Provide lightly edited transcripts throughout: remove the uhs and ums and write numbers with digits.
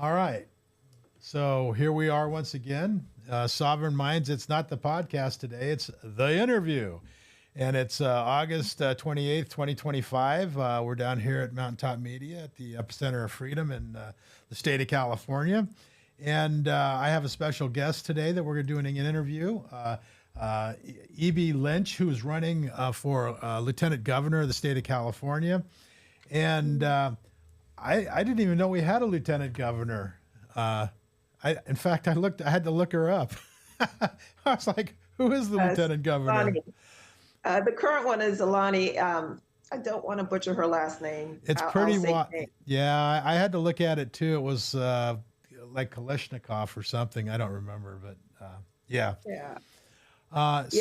All right. So here we are once again. Sovereign Minds. It's not the podcast today, it's the interview. And it's August 28th, 2025. We're down here at Mountaintop Media at the epicenter of freedom in the state of California. And I have a special guest today that we're doing an interview. Ebie Lynch, who is running for Lieutenant Governor of the state of California. And I didn't even know we had a lieutenant governor. In fact, I had to look her up. I was like, who is the lieutenant governor? Lonnie. The current one is Alani. I don't want to butcher her last name. It's pretty yeah, I had to look at it too. It was like Kalishnikov or something. I don't remember, but yeah. Yeah. So,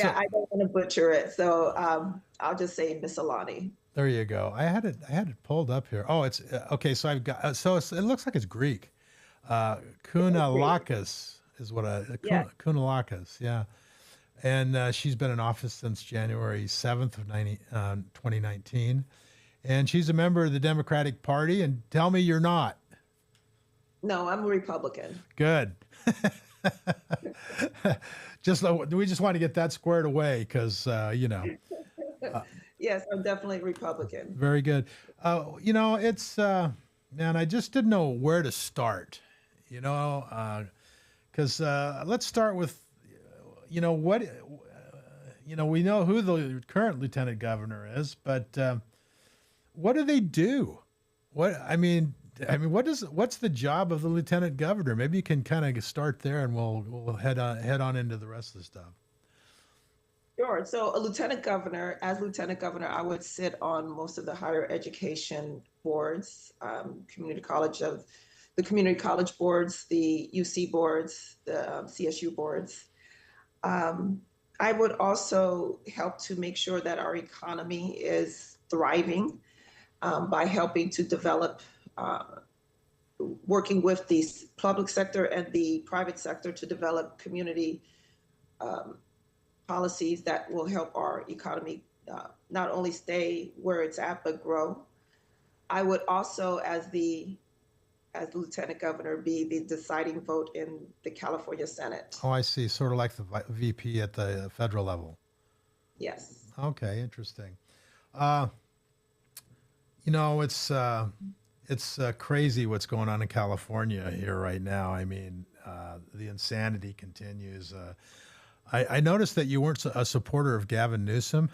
I don't want to butcher it. So I'll just say Miss Alani. there you go. I had it pulled up here. Oh, it's okay. So I've got it looks like it's Greek. Kounalakis is what Yeah. Kounalakis, yeah. And she's been in office since January 7th of 2019. And she's a member of the Democratic Party. And tell me you're not. No, I'm a Republican. Good. We just want to get that squared away because, Yes, I'm definitely Republican. very good. It's, man, I just didn't know where to start, because let's start with, what, we know who the current lieutenant governor is, but what do they do? What's the job of the lieutenant governor? Maybe you can kind of start there, and we'll head on into the rest of the stuff. Sure. So as lieutenant governor, I would sit on most of the higher education boards, the community college boards, the UC boards, the CSU boards. I would also help to make sure that our economy is thriving by helping to develop, working with the public sector and the private sector to develop community um, policies that will help our economy not only stay where it's at, but grow. I would also, as lieutenant governor, be the deciding vote in the California Senate. Oh, I see. Sort of like the VP at the federal level. Yes. Okay, interesting. Uh, it's crazy what's going on in California here right now. I mean, the insanity continues. I noticed that you weren't a supporter of Gavin Newsom.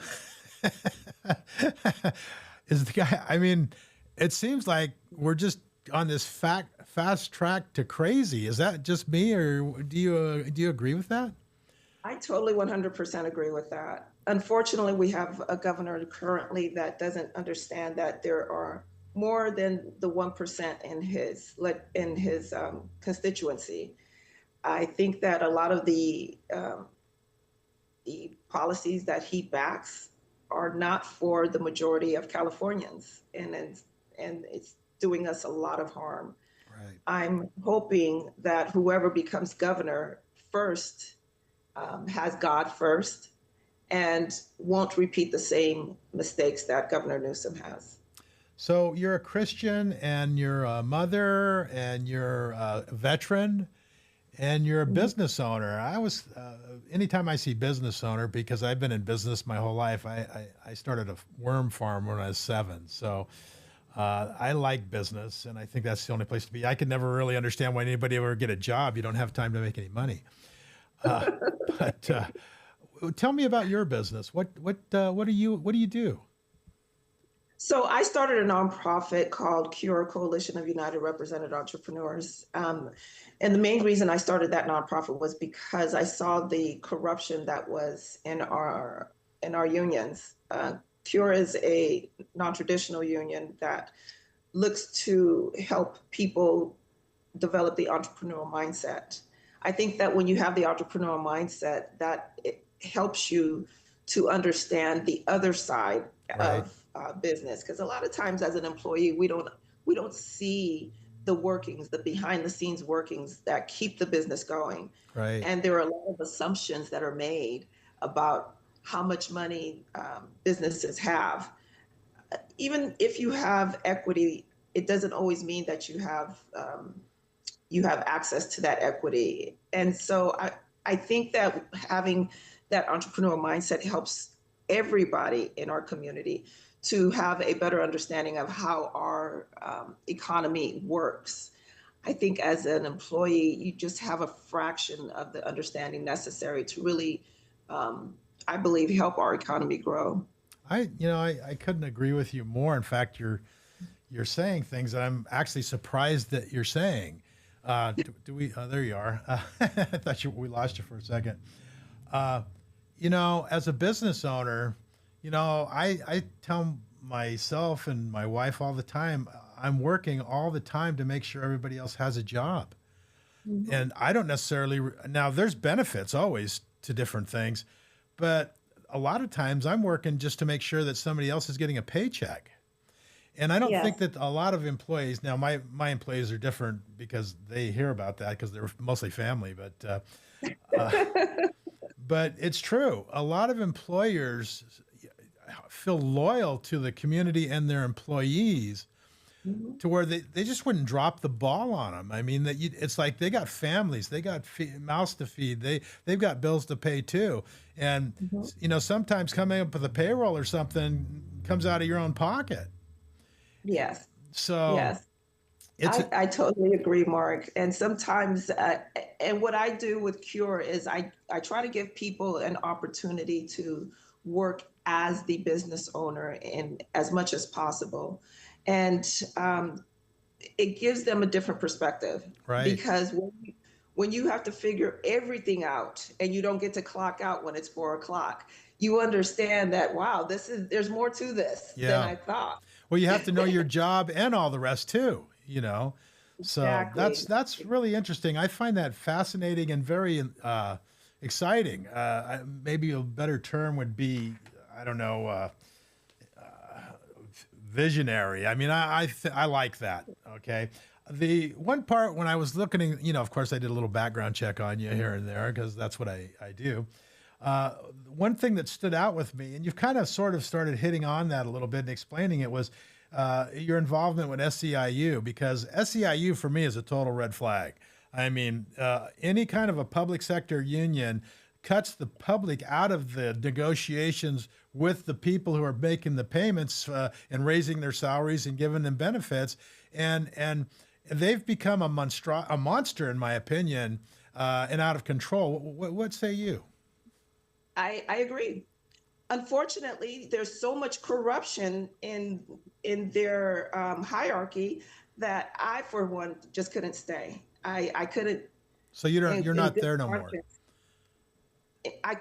Is the guy? I mean, it seems like we're just on this fast track to crazy. Is that just me, or do you agree with that? I totally 100% agree with that. Unfortunately, we have a governor currently that doesn't understand that there are more than the 1% in his constituency. I think that a lot of the policies that he backs are not for the majority of Californians, and it's doing us a lot of harm. Right. I'm hoping that whoever becomes governor first has God first and won't repeat the same mistakes that Governor Newsom has. So you're a Christian, and you're a mother, and you're a veteran, and you're a business owner. Anytime I see business owner, because I've been in business my whole life, I started a worm farm when I was 7. So I like business, and I think that's the only place to be. I could never really understand why anybody ever get a job. You don't have time to make any money. Uh, but tell me about your business. What do you do? So I started a nonprofit called CURE, Coalition of United Represented Entrepreneurs. And the main reason I started that nonprofit was because I saw the corruption that was in our unions. CURE is a non-traditional union that looks to help people develop the entrepreneurial mindset. I think that when you have the entrepreneurial mindset, that it helps you to understand the other side Right. of business. Because a lot of times, as an employee, we don't see the workings, the behind the scenes workings that keep the business going. Right. And there are a lot of assumptions that are made about how much money businesses have. Even if you have equity it doesn't always mean that you have access to that equity. And so I think that having that entrepreneurial mindset helps everybody in our community to have a better understanding of how our economy works. I think as an employee, you just have a fraction of the understanding necessary to really, I believe, help our economy grow. I couldn't agree with you more. In fact, you're saying things that I'm actually surprised that you're saying. Do we? There you are. I thought we lost you for a second. Uh, as a business owner, I tell myself and my wife all the time, I'm working all the time to make sure everybody else has a job. Mhm. And I don't necessarily, now there's benefits always to different things, but a lot of times I'm working just to make sure that somebody else is getting a paycheck. And I don't think Yes. that a lot of employees, now my employees are different because they hear about that because they're mostly family, uh, but it's true. A lot of employers feel loyal to the community and their employees Mhm. to where they just wouldn't drop the ball on them. I mean, it's like they got families, they got mouths to feed, they've got bills to pay too, and Mhm. sometimes coming up with a payroll or something comes out of your own pocket. Yes. So Yes. it's I totally agree, Mark. And sometimes, and what I do with Cure is I try to give people an opportunity to work as the business owner in as much as possible. And it gives them a different perspective right. because when you have to figure everything out and you don't get to clock out when it's 4 o'clock, you understand that, wow, there's more to this than Yeah. I thought. Well, you have to know your job and all the rest too, So that's Exactly. really interesting. I find that fascinating and very exciting. Maybe a better term would be, I don't know, visionary. I mean, I like that. Okay. The one part when I was looking, of course, I did a little background check on you here and there because that's what I do. Uh, One thing that stood out with me, and you've kind of sort of started hitting on that a little bit and explaining it, was your involvement with SEIU, because SEIU for me is a total red flag. I mean, any kind of a public sector union cuts the public out of the negotiations with the people who are making the payments and raising their salaries and giving them benefits, and they've become a monster in my opinion, and out of control. What say you? I agree. Unfortunately, there's so much corruption in their hierarchy that I, for one, just couldn't stay. I couldn't, So you're in not good there no more. conscience. I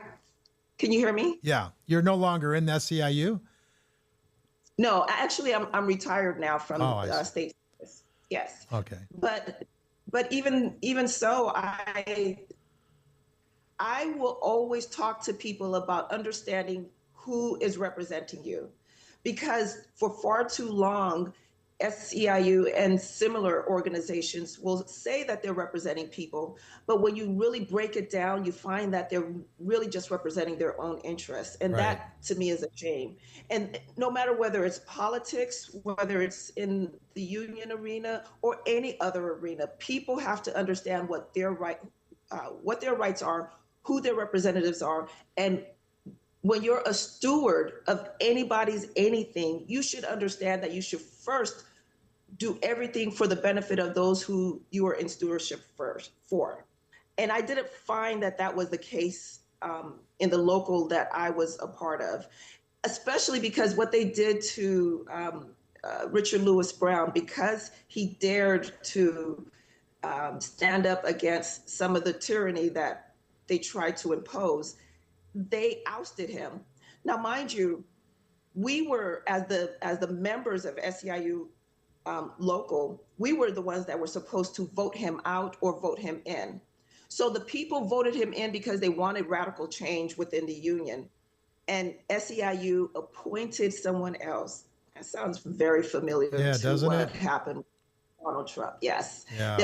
Can you hear me? Yeah, you're no longer in SEIU. No, actually, I'm retired now Oh, from I see. state service. Yes, Okay. but even so, I will always talk to people about understanding who is representing you. Because for far too long, SEIU and similar organizations will say that they're representing people, but when you really break it down, you find that they're really just representing their own interests. And Right. that to me is a shame. And no matter whether it's politics, whether it's in the union arena or any other arena, people have to understand what their rights are, who their representatives are, and when you're a steward of anybody's anything, you should understand that you should first do everything for the benefit of those who you are in stewardship first for. And I didn't find that that was the case in the local that I was a part of, especially because what they did to Richard Lewis Brown, because he dared to stand up against some of the tyranny that they tried to impose, they ousted him. Now, mind you, we were as the members of SEIU local, we were the ones that were supposed to vote him out or vote him in. So the people voted him in because they wanted radical change within the union, and SEIU appointed someone else. That sounds very familiar Yeah, to doesn't what it? happened with Donald Trump. Yes, Yeah.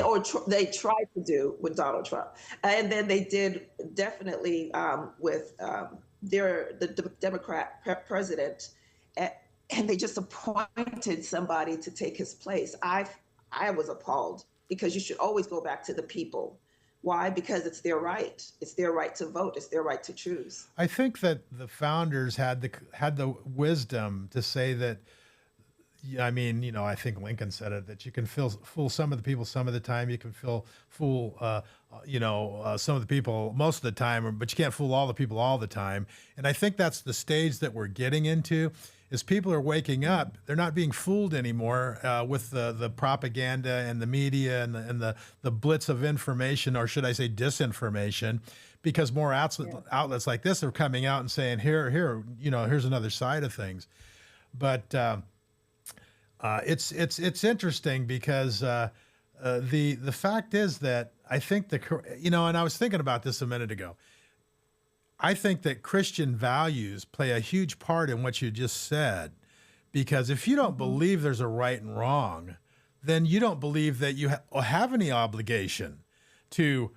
they tried to do with Donald Trump, and then they did definitely with the Democrat president. and they just appointed somebody to take his place. I was appalled, because you should always go back to the people. Why? Because it's their right. It's their right to vote. It's their right to choose. I think that the founders had the wisdom to say that. Yeah, I mean, I think Lincoln said it, that you can fool some of the people some of the time. You can fool some of the people most of the time, but you can't fool all the people all the time. And I think that's the stage that we're getting into. Is people are waking up. They're not being fooled anymore with the propaganda and the media and the blitz of information, or should I say disinformation, because more outlets like this are coming out and saying, here's another side of things. But it's interesting because the fact is that I think and I was thinking about this a minute ago. I think that Christian values play a huge part in what you just said, because if you don't believe there's a right and wrong, then you don't believe that you have any obligation to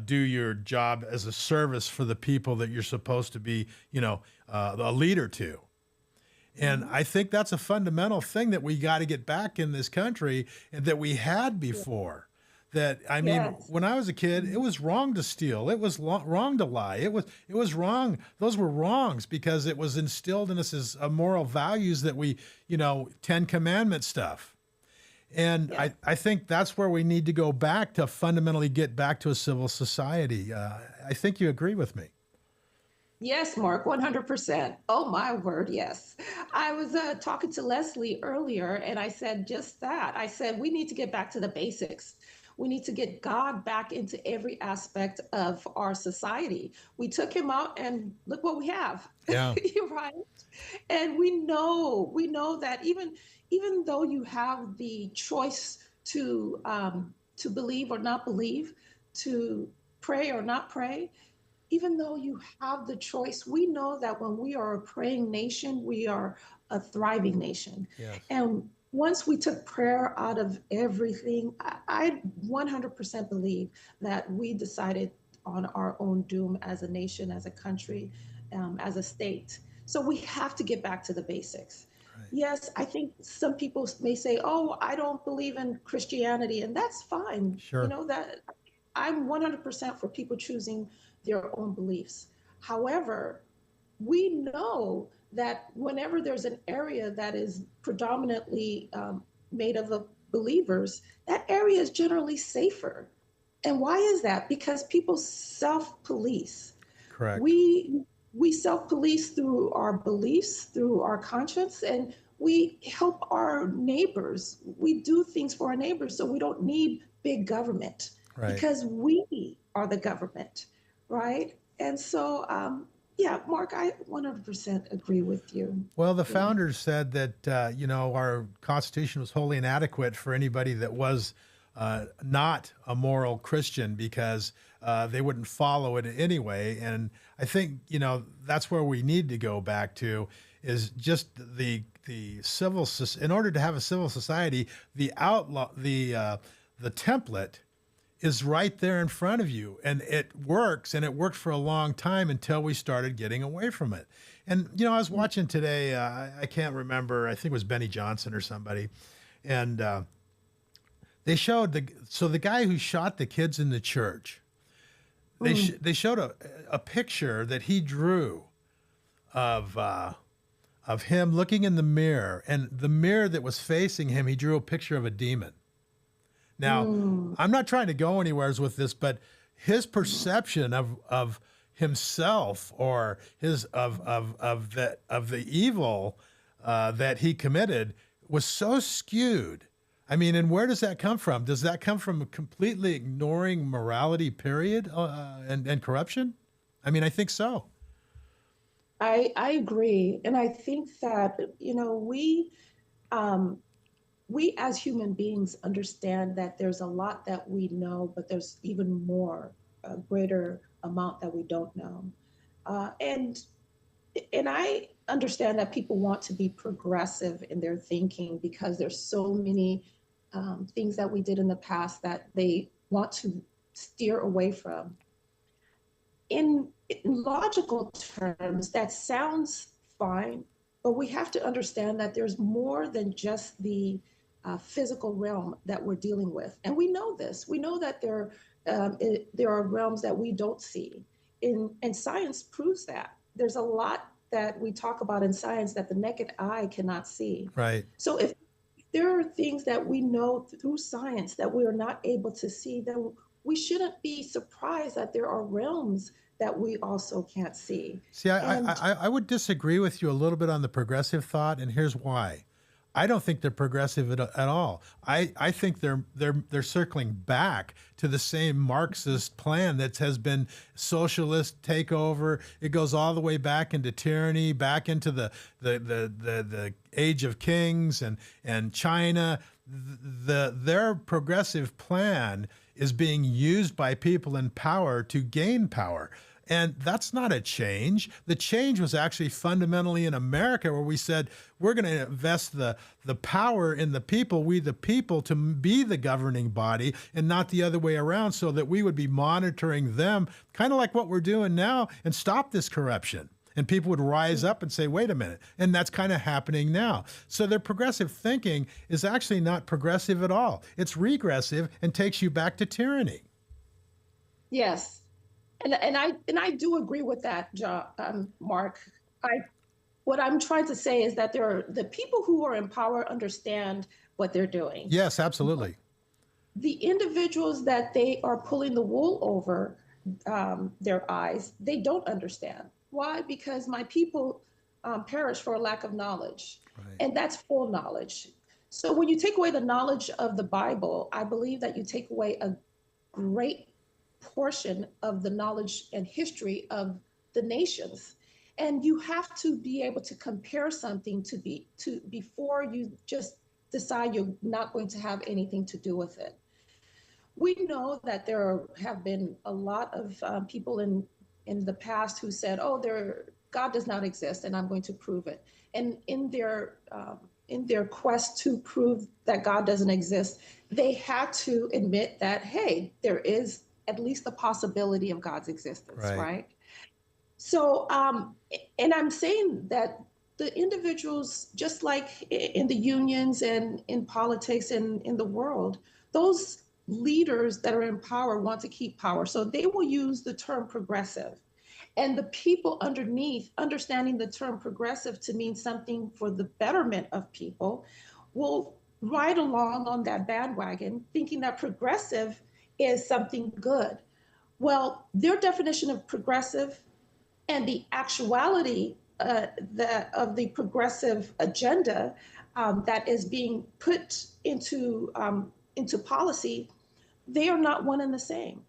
do your job as a service for the people that you're supposed to be, a leader to. And I think that's a fundamental thing that we got to get back in this country, and that we had before. That, I mean, when I was a kid, it was wrong to steal. It was wrong to lie. It was wrong. Those were wrongs because it was instilled in us as moral values that we, Ten Commandment stuff. And I think that's where we need to go back to fundamentally get back to a civil society. I think you agree with me. Yes, Mark, 100%. Oh, my word, yes. I was talking to Leslie earlier, and I said just that. I said, we need to get back to the basics. We need to get God back into every aspect of our society. We took him out, and look what we have. Yeah. You're right. And we know that even though you have the choice to believe or not believe, to pray or not pray, even though you have the choice, we know that when we are a praying nation, we are a thriving nation. Yes. And once we took prayer out of everything, I 100% believe that we decided on our own doom as a nation, as a country, as a state. So we have to get back to the basics. Right. Yes, I think some people may say, "Oh, I don't believe in Christianity," and that's fine. Sure. That I'm 100% for people choosing their own beliefs. However, we know that whenever there's an area that is predominantly made of believers, that area is generally safer. And why is that? Because people self-police. Correct. We self-police through our beliefs, through our conscience, and we help our neighbors. We do things for our neighbors, so we don't need big government, Right. because we are the government, right? And so, Mark, I 100% agree with you. Well, the founders said that, our Constitution was wholly inadequate for anybody that was not a moral Christian, because they wouldn't follow it anyway. And I think, that's where we need to go back to, is just the in order to have a civil society, the template is right there in front of you, and it works, and it worked for a long time until we started getting away from it. And I was watching today, I can't remember, I think it was Benny Johnson or somebody, and they showed the guy who shot the kids in the church. They showed a picture that he drew of him looking in the mirror, and the mirror that was facing him, he drew a picture of a demon. Now, I'm not trying to go anywhere with this, but his perception of himself, or of the evil that he committed, was so skewed. I mean, and where does that come from? Does that come from completely ignoring morality, period, and corruption? I mean, I think so. I agree, and I think that we as human beings understand that there's a lot that we know, but there's even more, a greater amount that we don't know. And I understand that people want to be progressive in their thinking, because there's so many things that we did in the past that they want to steer away from. In logical terms, that sounds fine, but we have to understand that there's more than just the physical realm that we're dealing with. And we know this. We know that there are realms that we don't see. And science proves that. There's a lot that we talk about in science that the naked eye cannot see. Right. So if there are things that we know through science that we are not able to see, then we shouldn't be surprised that there are realms that we also can't see. See, And I would disagree with you a little bit on the progressive thought, and here's why. I don't think they're progressive at all. I think they're circling back to the same Marxist plan that has been socialist takeover. It goes all the way back into tyranny, back into the age of kings and China. Their progressive plan is being used by people in power to gain power. And that's not a change. The change was actually fundamentally in America, where we said, we're going to invest the power in the people, we the people, to be the governing body and not the other way around, so that we would be monitoring them, kind of like what we're doing now, and stop this corruption. And people would rise up and say, wait a minute. And that's kind of happening now. So their progressive thinking is actually not progressive at all. It's regressive and takes you back to tyranny. yes, and I do agree with that, Mark. What I'm trying to say is that the people who are in power understand what they're doing. Yes, absolutely. The individuals that they are pulling the wool over their eyes, they don't understand. Why? Because my people perish for a lack of knowledge, Right. and that's full knowledge. So when you take away the knowledge of the Bible, I believe that you take away a great portion of the knowledge and history of the nations. And you have to be able to compare something to before you just decide you're not going to have anything to do with it. We know that have been a lot of people in the past who said, "Oh, God does not exist, and I'm going to prove it." And in their quest to prove that God doesn't exist, they had to admit that, hey, there is at least the possibility of God's existence, right? So, and I'm saying that the individuals, just like in the unions and in politics and in the world, those leaders that are in power want to keep power. So they will use the term progressive. And the people underneath, understanding the term progressive to mean something for the betterment of people, will ride along on that bandwagon, thinking that progressive is something good. Well, their definition of progressive and the actuality of the progressive agenda that is being put into policy, they are not one and the same.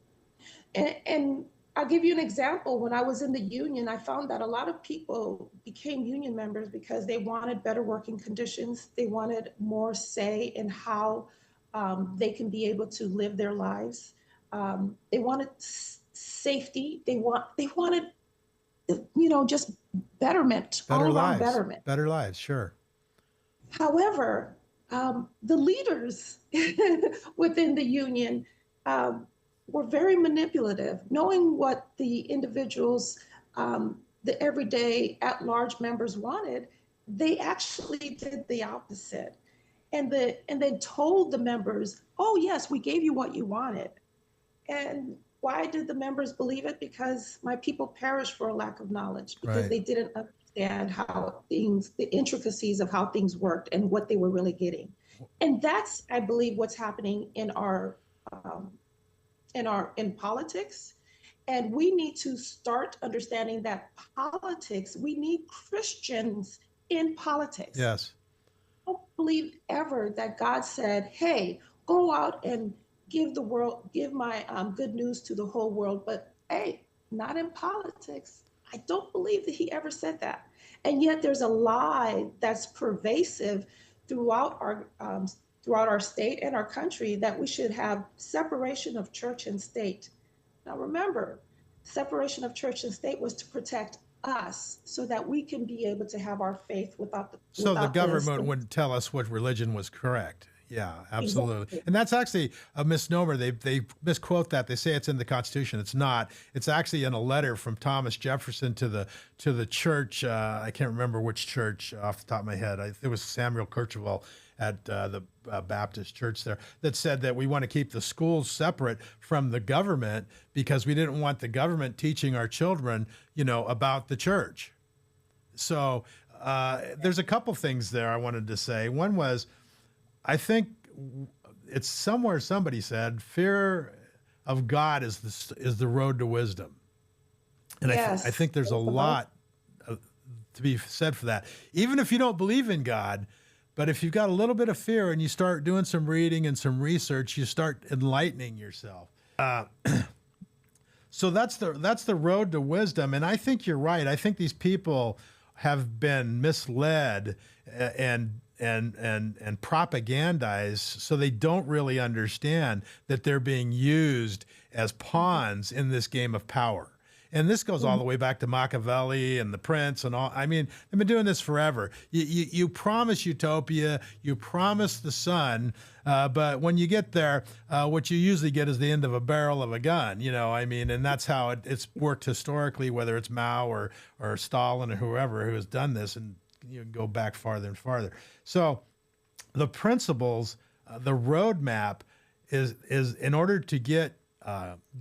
And I'll give you an example. When I was in the union, I found that a lot of people became union members because they wanted better working conditions. They wanted more say in how they can be able to live their lives. They wanted safety. They wanted, just betterment, Better all around lives. betterment. Better lives, sure. However, the leaders within the union were very manipulative, knowing what the individuals, the everyday at-large members wanted. They actually did the opposite, and then told the members, "Oh yes, we gave you what you wanted." And why did the members believe it? Because my people perished for a lack of knowledge, because Right. they didn't understand the intricacies of how things worked and what they were really getting. And that's, I believe, what's happening in in politics. And we need to start understanding that politics, we need Christians in politics. Yes. I don't believe ever that God said, "Hey, go out and give my good news to the whole world." But hey, not in politics. I don't believe that he ever said that. And yet there's a lie that's pervasive throughout our state and our country, that we should have separation of church and state. Now remember, separation of church and state was to protect us, so that we can be able to have our faith without So the without government state. wouldn't tell us what religion was correct. Yeah, absolutely. Exactly. And that's actually a misnomer. They misquote that. They say it's in the Constitution. It's not. It's actually in a letter from Thomas Jefferson to the church. I can't remember which church off the top of my head. It was Samuel Kercheval at the Baptist church there that said that we want to keep the schools separate from the government because we didn't want the government teaching our children, about the church. So there's a couple things there I wanted to say. One was, I think it's somewhere somebody said fear of God is the road to wisdom, and I Yes. think there's a lot to be said for that. Even if you don't believe in God, but if you've got a little bit of fear and you start doing some reading and some research, you start enlightening yourself. So that's the road to wisdom, and I think you're right. I think these people have been misled and propagandized, so they don't really understand that they're being used as pawns in this game of power. And this goes all the way back to Machiavelli and the Prince and all. I mean, they've been doing this forever. You promise utopia, you promise the sun, but when you get there, what you usually get is the end of a barrel of a gun. I mean, and that's how it's worked historically, whether it's Mao or Stalin or whoever who has done this, and you go back farther and farther. So the principles, the roadmap is in order to get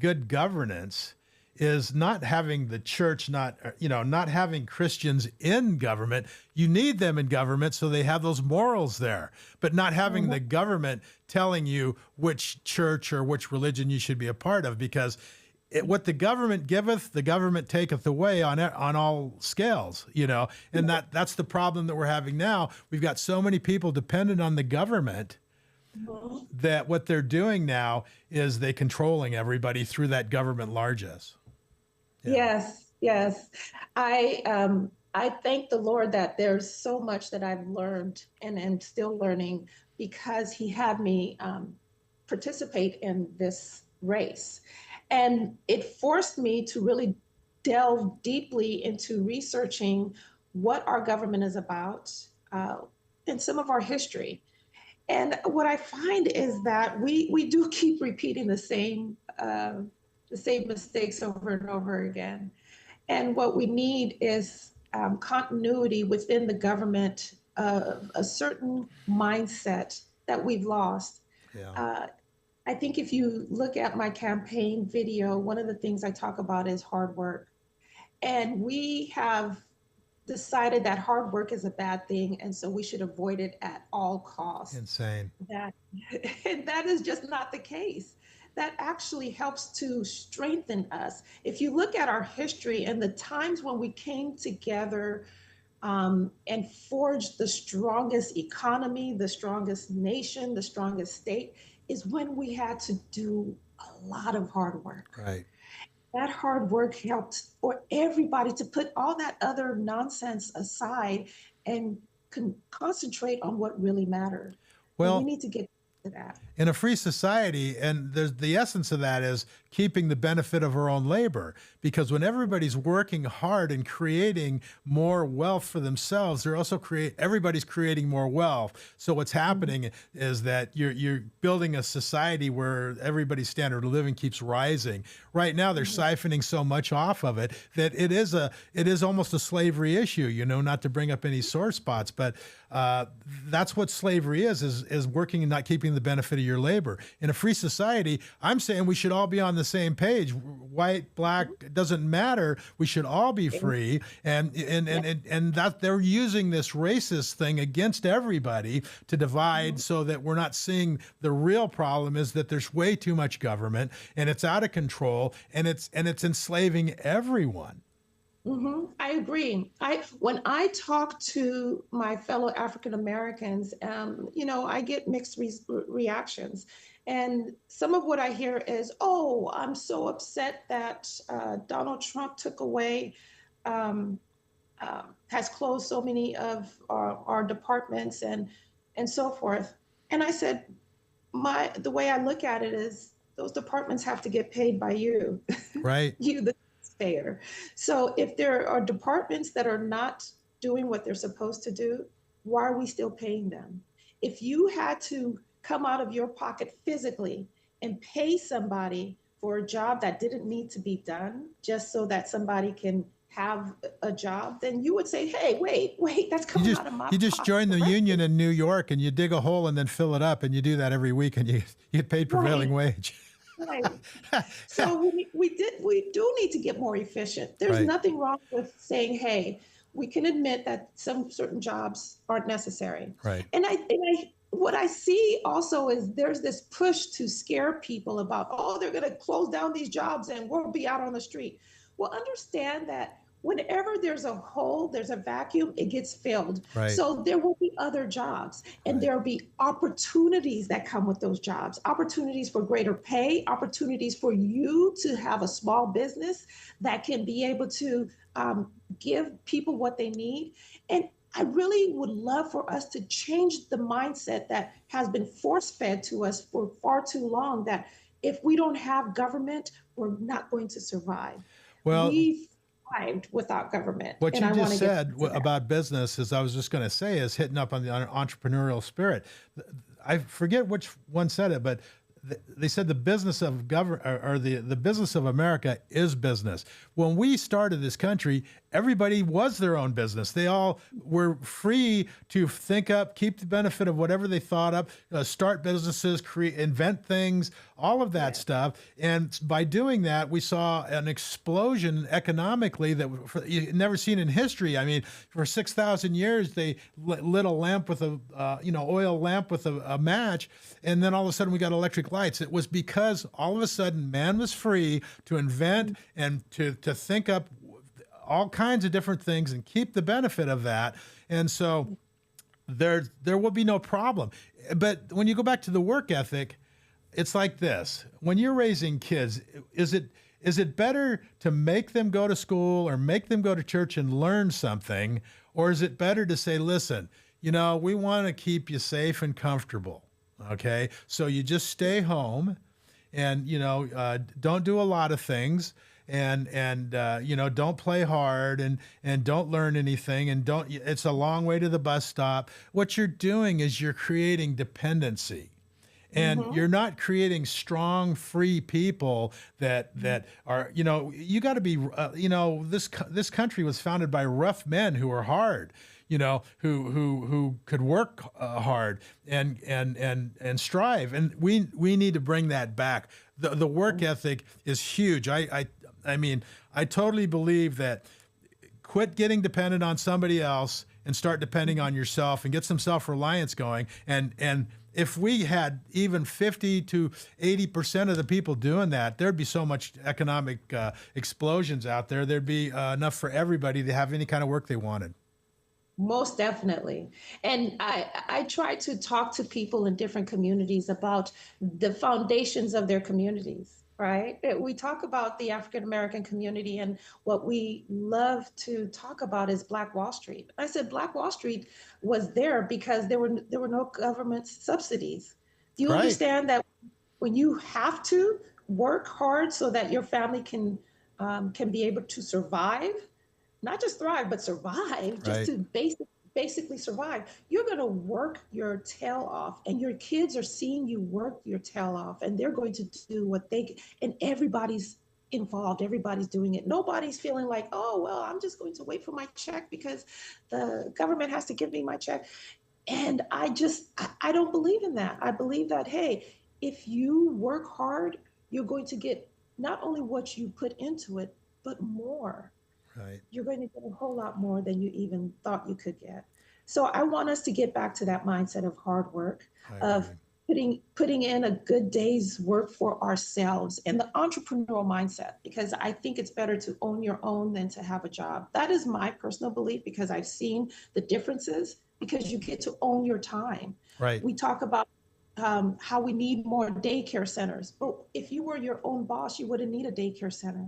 good governance is not having the church, not having Christians in government. You need them in government so they have those morals there, but not having the government telling you which church or which religion you should be a part of, because what the government giveth, the government taketh away on all scales, and that's the problem that we're having now. We've got so many people dependent on the government that what they're doing now is they controlling everybody through that government largesse. Yeah. Yes. I thank the Lord that there's so much that I've learned and am still learning because He had me participate in this race. And it forced me to really delve deeply into researching what our government is about and some of our history. And what I find is that we do keep repeating the same mistakes over and over again. And what we need is continuity within the government of a certain mindset that we've lost. Yeah. I think if you look at my campaign video, one of the things I talk about is hard work. And we have decided that hard work is a bad thing, and so we should avoid it at all costs. Insane. And that is just not the case. That actually helps to strengthen us. If you look at our history and the times when we came together and forged the strongest economy, the strongest nation, the strongest state, is when we had to do a lot of hard work. Right. That hard work helped for everybody to put all that other nonsense aside and concentrate on what really mattered. Well, and we need to get to that. In a free society, and the essence of that is keeping the benefit of our own labor, because when everybody's working hard and creating more wealth for themselves, they're also everybody's creating more wealth. So what's happening is that you're building a society where everybody's standard of living keeps rising. Right now they're siphoning so much off of it that it is almost a slavery issue, not to bring up any sore spots, but that's what slavery is working and not keeping the benefit of your labor. In a free society, I'm saying we should all be on the same page. White, black, it doesn't matter. We should all be free. And that they're using this racist thing against everybody to divide so that we're not seeing the real problem is that there's way too much government and it's out of control and it's enslaving everyone. I agree. When I talk to my fellow African Americans, I get mixed reactions. And some of what I hear is, "Oh, I'm so upset that Donald Trump took away, has closed so many of our departments and so forth." And I said, the way I look at it is, those departments have to get paid by you, Right? you, the taxpayer. So if there are departments that are not doing what they're supposed to do, why are we still paying them? If you had to come out of your pocket physically and pay somebody for a job that didn't need to be done just so that somebody can have a job, then you would say, hey, wait, that's You coming just out of my you just pocket join the union directly. in New York and you dig a hole and then fill it up, and you do that every week, and you get paid prevailing Right, wage. right. So we do need to get more efficient. There's Right. nothing wrong with saying, hey, we can admit that some certain jobs aren't necessary. Right. And what I see also is there's this push to scare people about, oh, they're going to close down these jobs and we'll be out on the street. Well, understand that whenever there's a hole, there's a vacuum, it gets filled. Right. So there will be other jobs, and Right. there'll be opportunities that come with those jobs, opportunities for greater pay, opportunities for you to have a small business that can be able to give people what they need. And I really would love for us to change the mindset that has been force fed to us for far too long, that if we don't have government, we're not going to survive. Well, We thrived without government. what And you I want just to get said back to that. about business is, I was just going to say, is hitting up on the entrepreneurial spirit. I forget which one said it, but they said the business of government, or the business of America is business. When we started this country, everybody was their own business. They all were free to think up, keep the benefit of whatever they thought up, start businesses, invent things, all of that Yeah. stuff. And by doing that, we saw an explosion economically that you never seen in history. I mean, for 6,000 years, they lit a lamp with a oil lamp with a match, and then all of a sudden we got electric lights. It was because all of a sudden man was free to invent and to think up all kinds of different things and keep the benefit of that. And so there will be no problem. But when you go back to the work ethic, it's like this. When you're raising kids, is it better to make them go to school or make them go to church and learn something? Or is it better to say, listen, we want to keep you safe and comfortable. Okay. So you just stay home and, don't do a lot of things, and don't play hard, and don't learn anything, and it's a long way to the bus stop. What you're doing is you're creating dependency. And Mm-hmm. you're not creating strong, free people that are, you got to be, this country was founded by rough men who are hard, who could work hard and strive. And we need to bring that back. The work ethic is huge. I mean, I totally believe that. Quit getting dependent on somebody else and start depending on yourself, and get some self-reliance going. And if we had even 50 to 80% of the people doing that, there'd be so much economic explosions out there. There'd be enough for everybody to have any kind of work they wanted. Most definitely. And I try to talk to people in different communities about the foundations of their communities, right? We talk about the African American community, and what we love to talk about is Black Wall Street. I said Black Wall Street was there because there were no government subsidies. Do you Right, understand that when you have to work hard so that your family can be able to survive, not just thrive, but survive, just right. to basically survive. You're going to work your tail off, and your kids are seeing you work your tail off, and they're going to do what and everybody's involved. Everybody's doing it. Nobody's feeling like, oh, well, I'm just going to wait for my check because the government has to give me my check. And I don't believe in that. I believe that, hey, if you work hard, you're going to get not only what you put into it, but more. Right. You're going to get a whole lot more than you even thought you could get. So I want us to get back to that mindset of hard work, I of agree. putting in a good day's work for ourselves, and the entrepreneurial mindset, because I think it's better to own your own than to have a job. That is my personal belief, because I've seen the differences, because you get to own your time. Right. We talk about how we need more daycare centers, but if you were your own boss, you wouldn't need a daycare center.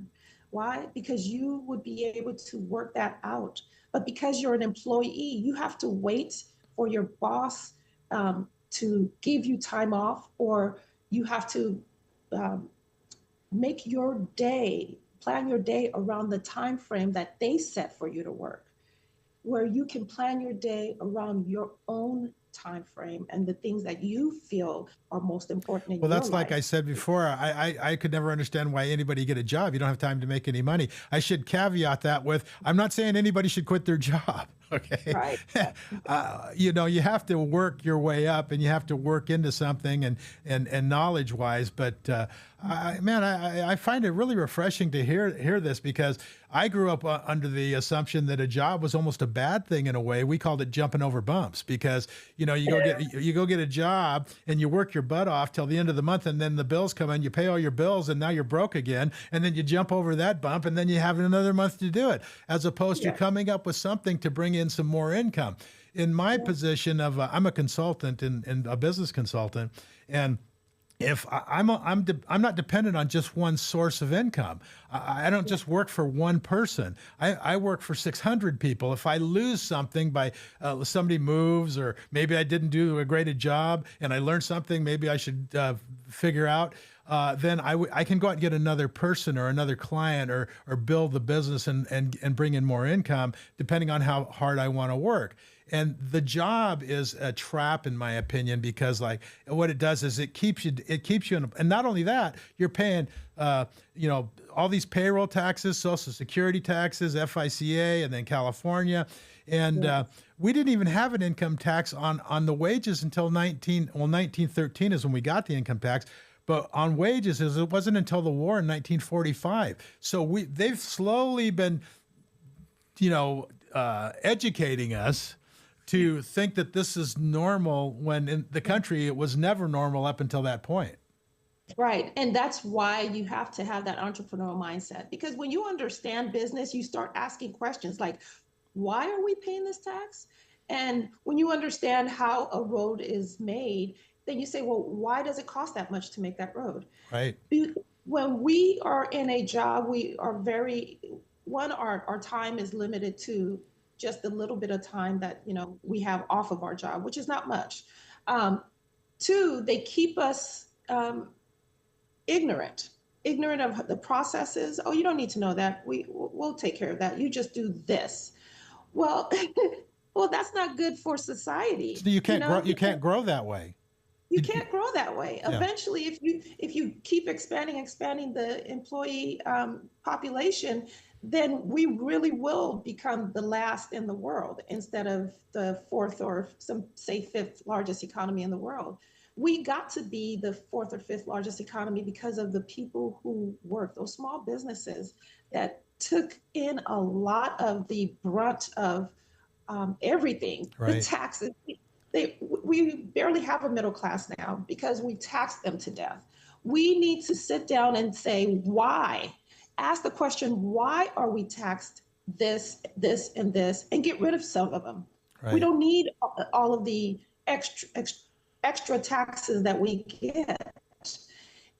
Why? Because you would be able to work that out. But because you're an employee, you have to wait for your boss to give you time off, or you have to um, make your day, plan your day around the time frame that they set for you to work, where you can plan your day around your own time frame and the things that you feel are most important in Well, your that's like I life. said before. I could never understand why anybody get a job. You don't have time to make any money. I should caveat that with, I'm not saying anybody should quit their job. Okay. Right. You have to work your way up and you have to work into something and knowledge wise. But I find it really refreshing to hear this, because I grew up under the assumption that a job was almost a bad thing in a way. We called it jumping over bumps, because you go get a job and you work your butt off till the end of the month, and then the bills come in, you pay all your bills, and now you're broke again, and then you jump over that bump, and then you have another month to do it, as opposed to coming up with something to bring in some more income. In my position of I'm a consultant and a business consultant, and if I'm not dependent on just one source of income. I don't just work for one person. I work for 600 people. If I lose something by somebody moves, or maybe I didn't do a great job and I learned something maybe I should figure out, then I can go out and get another person or another client, or build the business and bring in more income, depending on how hard I want to work. And the job is a trap, in my opinion, because like what it does is it keeps you in, and not only that, you're paying all these payroll taxes, Social Security taxes, FICA, and then California, and we didn't even have an income tax on the wages until 1913 is when we got the income tax. But on wages, it wasn't until the war in 1945. So they've slowly been, educating us to think that this is normal, when in the country it was never normal up until that point. Right. And that's why you have to have that entrepreneurial mindset, because when you understand business, you start asking questions like, why are we paying this tax? And when you understand how a road is made, then you say, well, why does it cost that much to make that road? Right. When we are in a job, we are our time is limited to just a little bit of time that we have off of our job, which is not much. Two, they keep us ignorant of the processes. Oh, you don't need to know that. We'll take care of that. You just do this. Well, well, that's not good for society. So you can't grow. You can't grow that way. You can't grow that way. Yeah. Eventually, if you keep expanding the employee population, then we really will become the last in the world instead of the fourth or some say fifth largest economy in the world. We got to be the fourth or fifth largest economy because of the people who work, those small businesses that took in a lot of the brunt of everything, right. The taxes. We barely have a middle class now because we taxed them to death. We need to sit down and say, why? Ask the question, why are we taxed this, and this, and get rid of some of them? Right. We don't need all of the extra taxes that we get.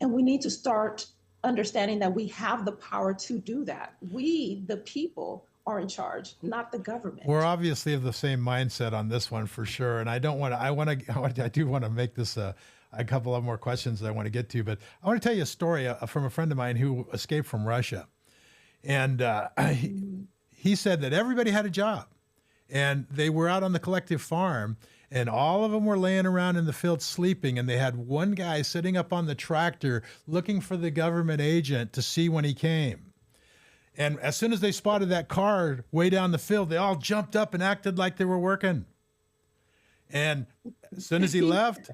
And we need to start understanding that we have the power to do that. We, the people, are in charge, not the government. We're obviously of the same mindset on this one for sure. And I do want to make this a couple of more questions that I want to get to, but I want to tell you a story from a friend of mine who escaped from Russia. And he said that everybody had a job and they were out on the collective farm and all of them were laying around in the field sleeping. And they had one guy sitting up on the tractor looking for the government agent to see when he came. And as soon as they spotted that car way down the field, they all jumped up and acted like they were working. And as soon as he left,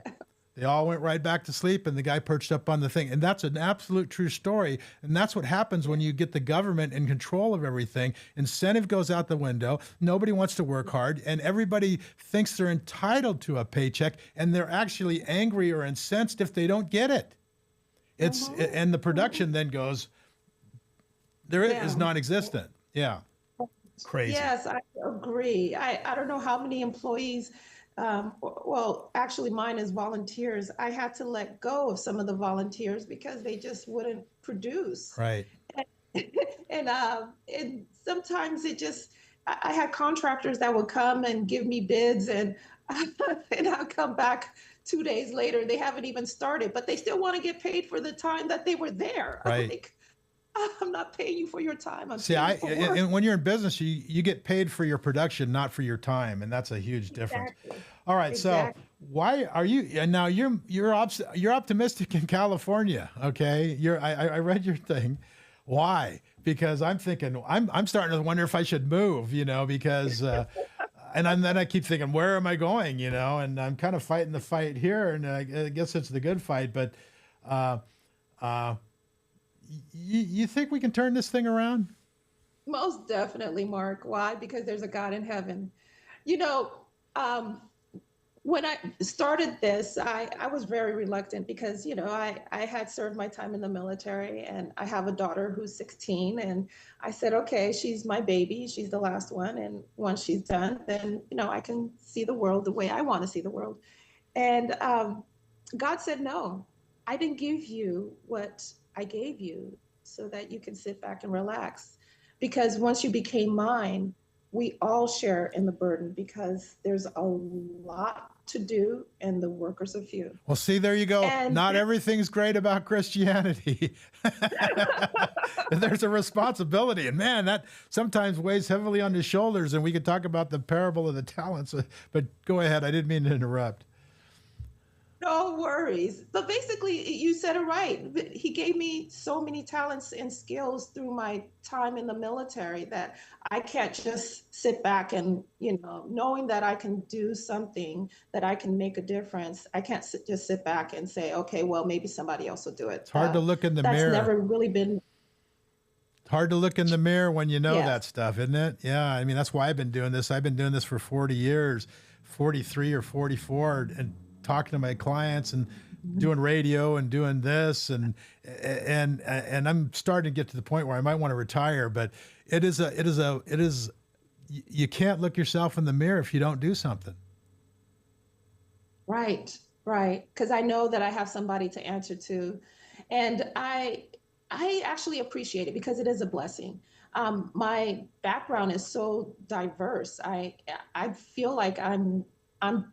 they all went right back to sleep and the guy perched up on the thing. And that's an absolute true story. And that's what happens when you get the government in control of everything. Incentive goes out the window. Nobody wants to work hard. And everybody thinks they're entitled to a paycheck. And they're actually angry or incensed if they don't get it. And the production then goes, is non-existent. Yeah. Crazy. Yes, I agree. I don't know how many employees, well, actually mine is volunteers. I had to let go of some of the volunteers because they just wouldn't produce. Right. And sometimes I had contractors that would come and give me bids and I'll come back 2 days later, they haven't even started, but they still want to get paid for the time that they were there. Right. I'm not paying you for your time. And when you're in business, you get paid for your production, not for your time. And that's a huge difference. Exactly. All right. Exactly. Why are you? And now you're optimistic in California. Okay, I read your thing. Why? Because I'm thinking I'm starting to wonder if I should move. Because then I keep thinking, where am I going? And I'm kind of fighting the fight here, and I guess it's the good fight. But uh, uh, you think we can turn this thing around? Most definitely, Mark. Why? Because there's a God in heaven. You know, um, when I started this, I was very reluctant because, I had served my time in the military and I have a daughter who's 16. And I said, okay, she's my baby. She's the last one. And once she's done, then, I can see the world the way I want to see the world. And God said, no, I didn't give you what I gave you so that you can sit back and relax. Because once you became mine, we all share in the burden because there's a lot to do and the workers are few. Well, see, there you go. And Not everything's great about Christianity. There's a responsibility, and man, that sometimes weighs heavily on the shoulders. And we could talk about the parable of the talents, but go ahead. I didn't mean to interrupt. no worries. But basically, you said it right. He gave me so many talents and skills through my time in the military that I can't just sit back and, knowing that I can do something, that I can make a difference. I can't just sit back and say, okay, well, maybe somebody else will do it. It's hard to look in the That's mirror. never really been. It's hard to look in the mirror when you know Yes. that stuff, isn't it? Yeah. I mean, that's why I've been doing this. I've been doing this for 40 years, 43 or 44, and talking to my clients and doing radio and doing this and I'm starting to get to the point where I might want to retire, but it is you can't look yourself in the mirror if you don't do something. Right, right. Because I know that I have somebody to answer to, and I actually appreciate it because it is a blessing. My background is so diverse. I feel like I'm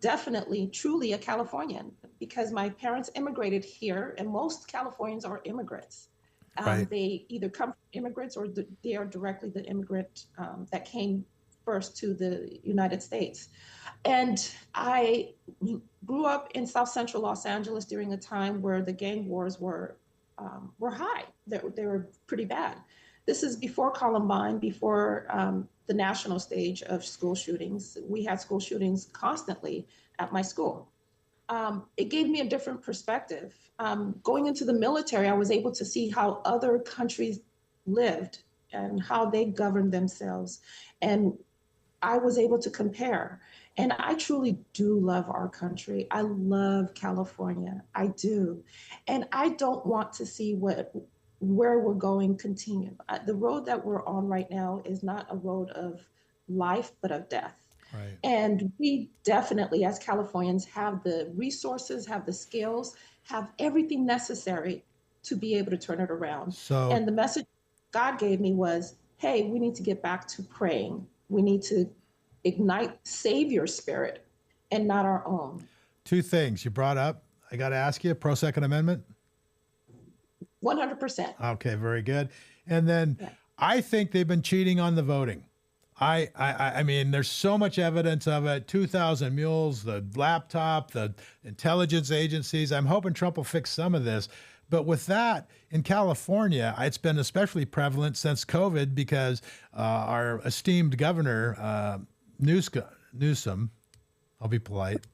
definitely truly a Californian because my parents immigrated here, and most Californians are immigrants. Right. They either come from immigrants or they are directly the immigrant that came first to the United States. And I grew up in South Central Los Angeles during a time where the gang wars were high. They were pretty bad. This is before Columbine, before the national stage of school shootings. We had school shootings constantly at my school. It gave me a different perspective. Going into the military, I was able to see how other countries lived and how they governed themselves. And I was able to compare. And I truly do love our country. I love California. I do. And I don't want to see where we're going continue. The road that we're on right now is not a road of life, but of death. Right. And we definitely, as Californians, have the resources, have the skills, have everything necessary to be able to turn it around. So, And the message God gave me was, hey, we need to get back to praying. We need to ignite Savior spirit and not our own. two things you brought up. I got to ask you, pro Second Amendment. 100%. Okay, very good. And then Yeah. I think they've been cheating on the voting. I mean, there's so much evidence of it. 2,000 mules, the laptop, the intelligence agencies. I'm hoping Trump will fix some of this. But with that, in California, it's been especially prevalent since COVID because our esteemed governor, Newsom, I'll be polite,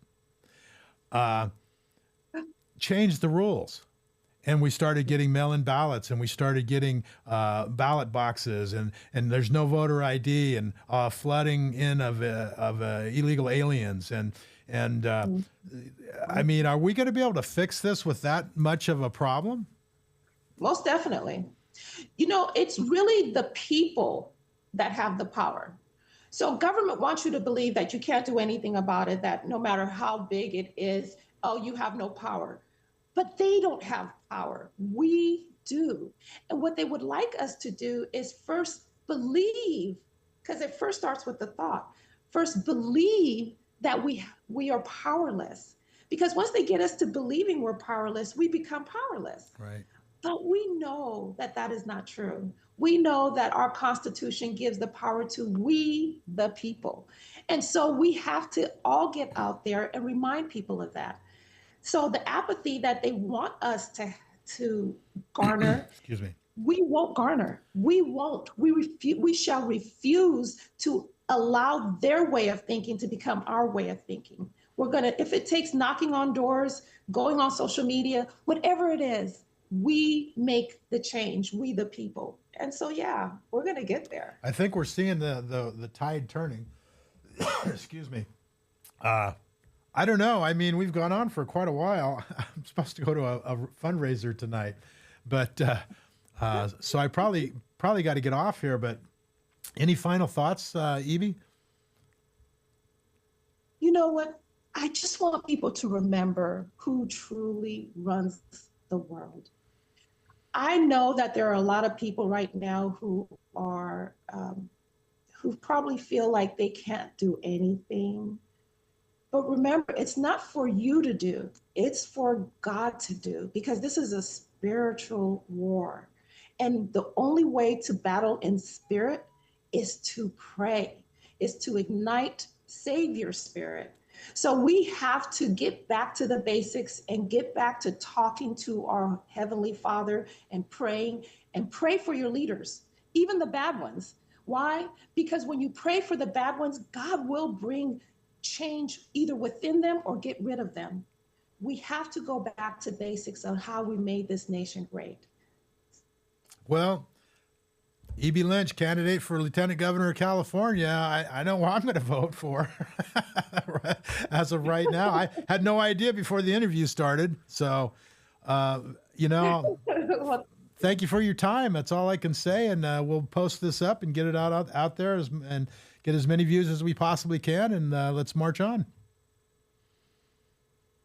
changed the rules. And we started getting mail-in ballots, and we started getting ballot boxes, and there's no voter ID, and flooding in of illegal aliens, and I mean, are we going to be able to fix this with that much of a problem? Most definitely. It's really the people that have the power. So government wants you to believe that you can't do anything about it, that no matter how big it is, oh, you have no power. But they don't have power. We do. And what they would like us to do is first believe, because it first starts with the thought. First believe that we are powerless. Because once they get us to believing we're powerless, we become powerless. Right. But we know that that is not true. We know that our Constitution gives the power to we, the people. And so we have to all get out there and remind people of that. So the apathy that they want us to garner, Excuse me. we won't garner. We won't. We shall refuse to allow their way of thinking to become our way of thinking. We're gonna, if it takes knocking on doors, going on social media, whatever it is, we make the change, we the people. And so yeah, we're gonna get there. I think we're seeing the tide turning. Excuse me. I don't know. I mean, we've gone on for quite a while. I'm supposed to go to a fundraiser tonight, but so I probably got to get off here. But any final thoughts, Ebie? You know what? I just want people to remember who truly runs the world. I know that there are a lot of people right now who are who probably feel like they can't do anything. But remember, it's not for you to do, it's for God to do, because this is a spiritual war. And the only way to battle in spirit is to pray, is to ignite Savior spirit. So we have to get back to the basics and get back to talking to our Heavenly Father and pray for your leaders, even the bad ones. Why? Because when you pray for the bad ones, God will bring change either within them or get rid of them. We have to go back to basics on how we made this nation great. Well, Ebie Lynch, candidate for Lieutenant Governor of California. I know who I'm going to vote for as of right now. I had no idea before the interview started. So, you know, thank you for your time. That's all I can say. And we'll post this up and get it out there and get as many views as we possibly can. And let's march on.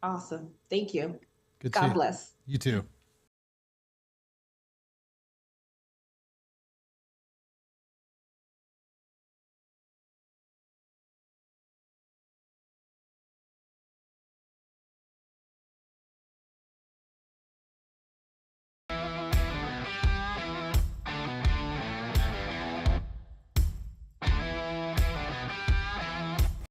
Awesome. Thank you. Good. God bless. You too.